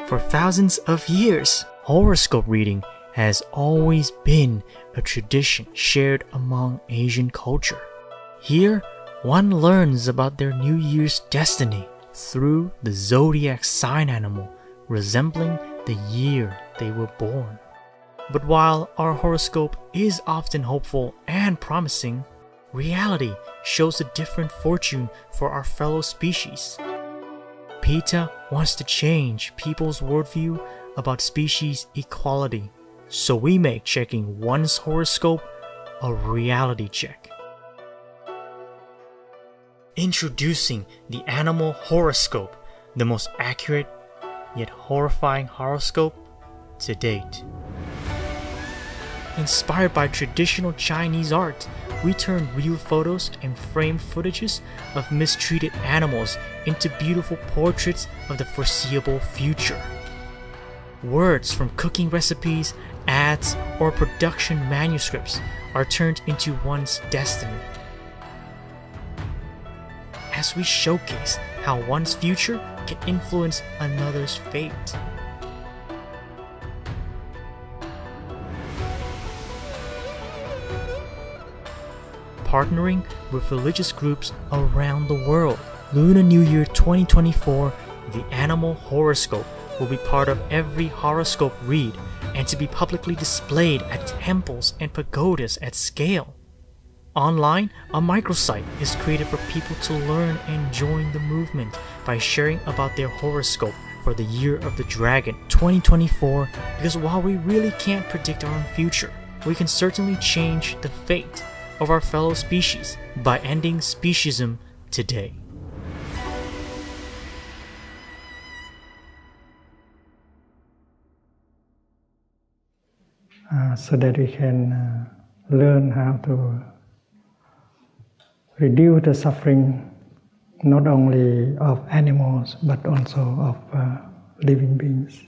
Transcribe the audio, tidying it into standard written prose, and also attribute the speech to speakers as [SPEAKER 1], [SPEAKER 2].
[SPEAKER 1] For thousands of years, horoscope reading has always been a tradition shared among Asian culture. Here, one learns about their New Year's destiny through the zodiac sign animal resembling the year they were born. But while our horoscope is often hopeful and promising, reality shows a different fortune for our fellow species. PETA wants to change people's worldview about species equality, so we make checking one's horoscope a reality check. Introducing the animal horoscope, the most accurate yet horrifying horoscope to date. Inspired by traditional Chinese art, we turn real photos and framed footages of mistreated animals into beautiful portraits of the foreseeable future. Words from cooking recipes, ads, or production manuscripts are turned into one's destiny. As we showcase how one's future can influence another's fate. Partnering with religious groups around the world. Lunar New Year 2024, the animal horoscope will be part of every horoscope read and to be publicly displayed at temples and pagodas at scale. Online, a microsite is created for people to learn and join the movement by sharing about their horoscope for the Year of the Dragon 2024, because while we really can't predict our own future, we can certainly change the fate of our fellow species by ending speciesism today.
[SPEAKER 2] So that we can learn how to reduce the suffering not only of animals but also of living beings.